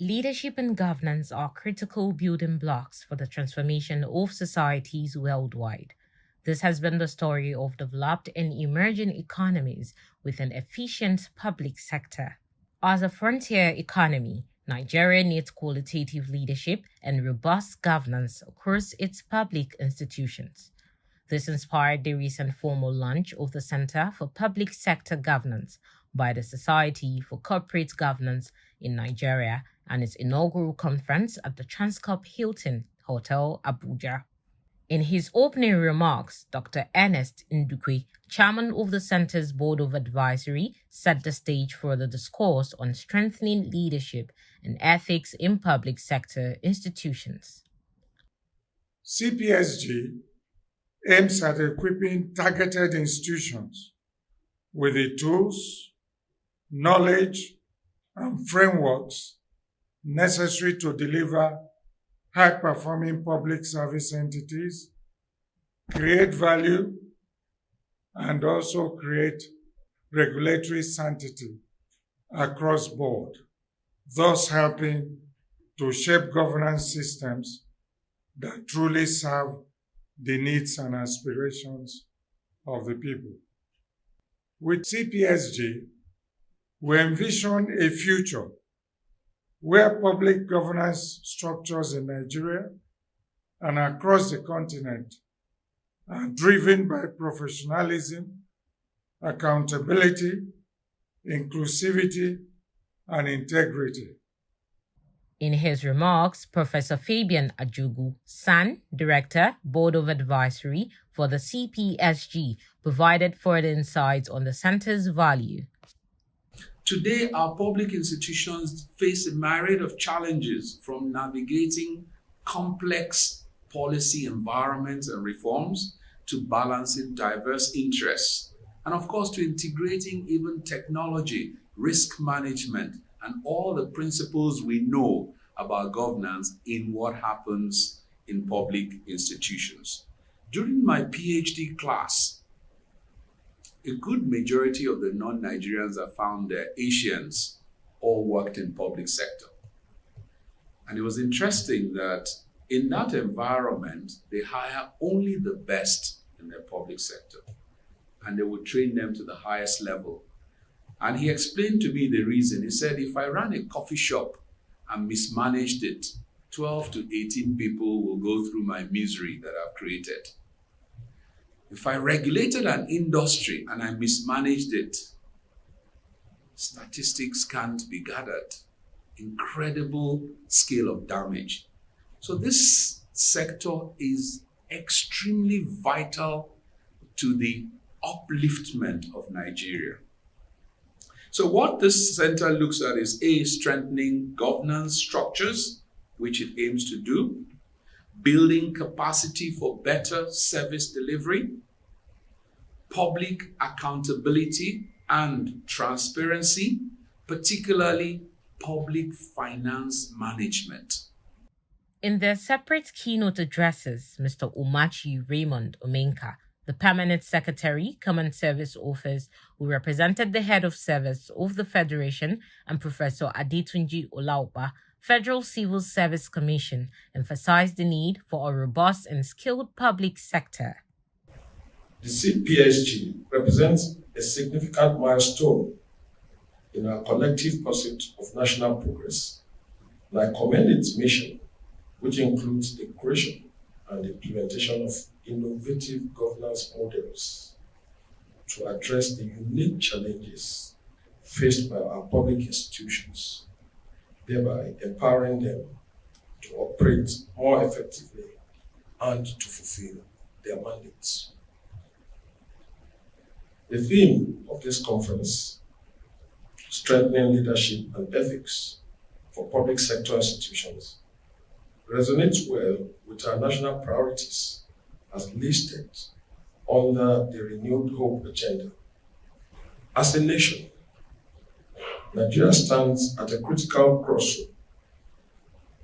Leadership and governance are critical building blocks for the transformation of societies worldwide. This has been the story of developed and emerging economies with an efficient public sector. As a frontier economy, Nigeria needs qualitative leadership and robust governance across its public institutions. This inspired the recent formal launch of the Center for Public Sector Governance by the Society for Corporate Governance in Nigeria and its inaugural conference at the Transcorp Hilton Hotel, Abuja. In his opening remarks, Dr. Ernest Ndukwe, chairman of the Center's Board of Advisory, set the stage for the discourse on strengthening leadership and ethics in public sector institutions. CPSG aims at equipping targeted institutions with the tools, knowledge, and frameworks necessary to deliver high-performing public service entities, create value, and also create regulatory sanctity across board, thus helping to shape governance systems that truly serve the needs and aspirations of the people. With CPSG, we envision a future where public governance structures in Nigeria and across the continent are driven by professionalism, accountability, inclusivity, and integrity. In his remarks, Professor Fabian Ajugu, SAN, Director, Board of Advisory for the CPSG, provided further insights on the center's value. Today, our public institutions face a myriad of challenges, from navigating complex policy environments and reforms to balancing diverse interests, and of course to integrating even technology, risk management, and all the principles we know about governance in what happens in public institutions. During my PhD class, a good majority of the non-Nigerians I found there, Asians, all worked in public sector. And it was interesting that in that environment, they hire only the best in their public sector, and they would train them to the highest level. And he explained to me the reason. He said, if I ran a coffee shop and mismanaged it, 12 to 18 people will go through my misery that I've created. If I regulated an industry and I mismanaged it, statistics can't be gathered. Incredible scale of damage. So this sector is extremely vital to the upliftment of Nigeria. So what this center looks at is A, strengthening governance structures, which it aims to do, building capacity for better service delivery, public accountability and transparency, particularly public finance management. In their separate keynote addresses, Mr. Umachi Raymond Omenka, the Permanent Secretary, Common Service Office, who represented the Head of Service of the Federation, and Professor Adetunji Olaupa, Federal Civil Service Commission, emphasized the need for a robust and skilled public sector. The CPSG represents a significant milestone in our collective pursuit of national progress, and I commend its mission, which includes the creation and implementation of innovative governance models to address the unique challenges faced by our public institutions, thereby empowering them to operate more effectively and to fulfill their mandates. The theme of this conference, Strengthening Leadership and Ethics for Public Sector Institutions, resonates well with our national priorities as listed under the Renewed Hope Agenda. As a nation, Nigeria stands at a critical crossroad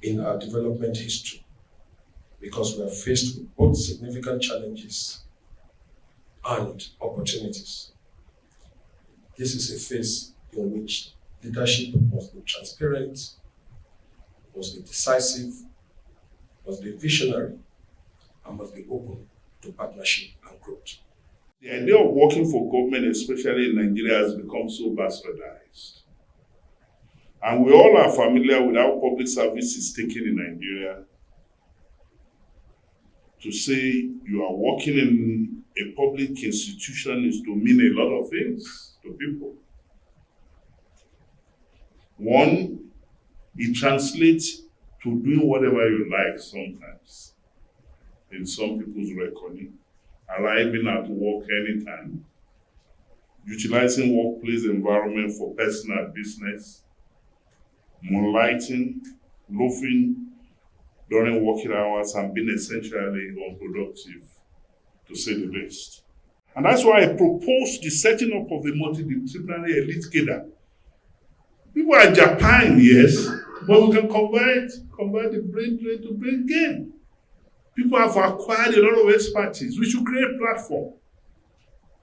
in our development history because we are faced with both significant challenges and opportunities. This is a phase in which leadership must be transparent, must be decisive, must be visionary, and must be open to partnership and growth. The idea of working for government, especially in Nigeria, has become so bastardized. And we all are familiar with how public service is taken in Nigeria. To say you are working in a public institution is to mean a lot of things to people. One, it translates to doing whatever you like sometimes in some people's reckoning, arriving at work anytime, utilizing workplace environment for personal business, moonlighting, loafing during working hours, and being essentially unproductive, to say the least. And that's why I proposed the setting up of a multidisciplinary elite cadre. People are Japan, yes, but we can convert the brain drain to brain gain. People have acquired a lot of expertise. We should create a platform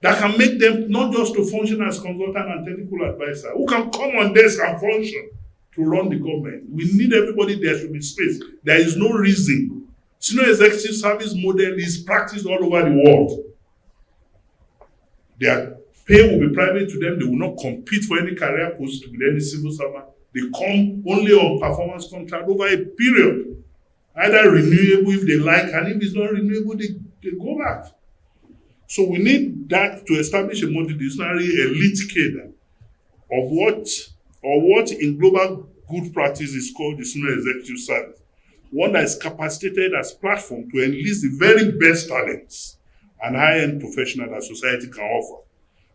that can make them not just to function as consultant and technical advisor, who can come on desk and function to run the government. We need everybody there to be space. There is no reason. Senior executive service model is practiced all over the world. Their pay will be private to them. They will not compete for any career post with any civil servant. They come only on performance contract over a period. Either renewable if they like, and if it's not renewable, they go back. So we need that to establish a multidisciplinary elite cadre of what in global good practice is called the senior executive service. One that is capacitated as platform to enlist the very best talents and high-end professionals that society can offer,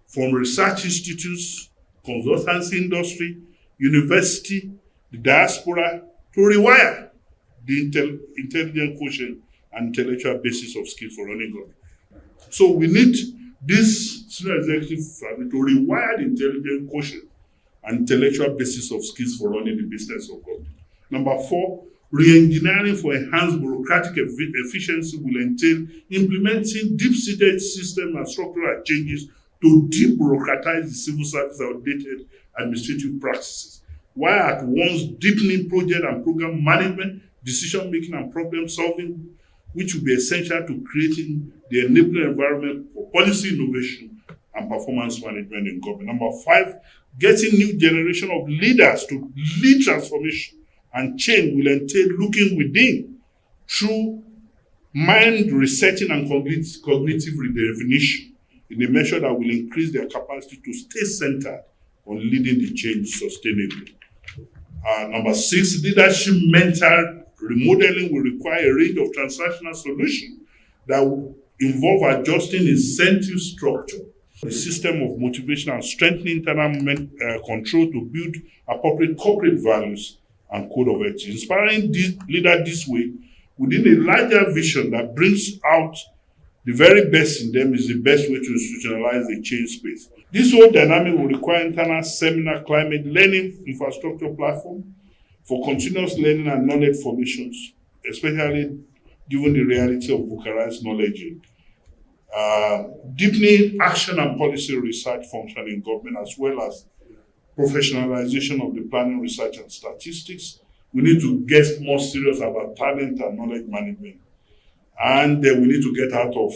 from research institutes, consultancy industry, university, the diaspora, to rewire the intelligent quotient and intellectual basis of skills for running government. So we need this senior executive family to rewire the intelligent quotient and intellectual basis of skills for running the business of government. Number 4, re-engineering for enhanced bureaucratic efficiency will entail implementing deep-seated system and structural changes to de-bureaucratize the civil service outdated administrative practices, while at once deepening project and program management, decision-making and problem-solving, which will be essential to creating the enabling environment for policy innovation and performance management in government. Number 5, getting new generation of leaders to lead transformation and change will entail looking within through mind resetting and cognitive redefinition in a measure that will increase their capacity to stay centered on leading the change sustainably. Number 6, leadership mental remodeling will require a range of transactional solutions that will involve adjusting incentive structure, the system of motivation and strengthening internal control to build appropriate corporate values and code of ethics. Inspiring leaders this way within a larger vision that brings out the very best in them is the best way to institutionalize the change space. This whole dynamic will require internal seminar climate learning infrastructure platform for continuous learning and knowledge formations, especially given the reality of vocalized knowledge. Deepening action and policy research function in government, as well as professionalization of the planning, research, and statistics. We need to get more serious about talent and knowledge management. And we need to get out of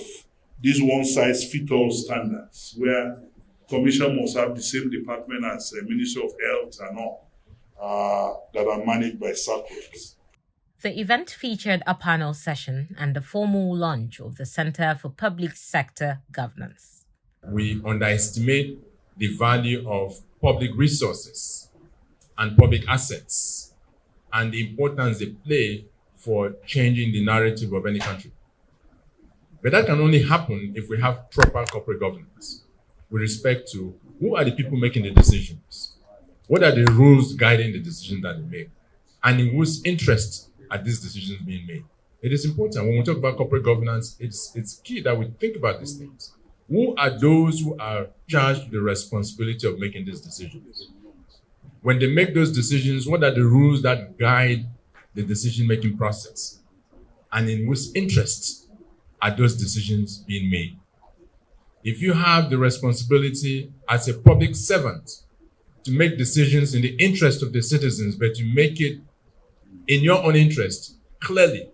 these one-size-fits-all standards, where commission must have the same department as the Ministry of Health and all, that are managed by circles. The event featured a panel session and the formal launch of the Center for Public Sector Governance. We underestimate the value of public resources and public assets and the importance they play for changing the narrative of any country. But that can only happen if we have proper corporate governance with respect to who are the people making the decisions, what are the rules guiding the decisions that they make, and in whose interest are these decisions being made. It is important when we talk about corporate governance, it's key that we think about these things. Who are those who are charged with the responsibility of making these decisions? When they make those decisions, what are the rules that guide the decision-making process? And in whose interest are those decisions being made? If you have the responsibility as a public servant to make decisions in the interest of the citizens, but to make it in your own interest, clearly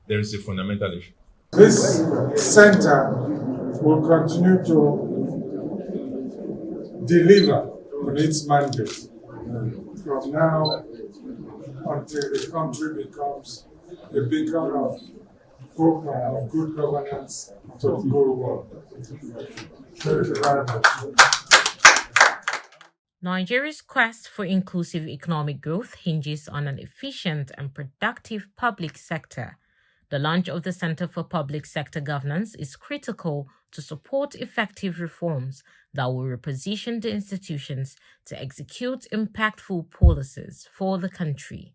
there is a fundamental issue. This center will continue to deliver on its mandate from now until the country becomes a beacon of hope and of good governance to the whole world. Thank you very much. Nigeria's quest for inclusive economic growth hinges on an efficient and productive public sector. The launch of the Center for Public Sector Governance is critical to support effective reforms that will reposition the institutions to execute impactful policies for the country.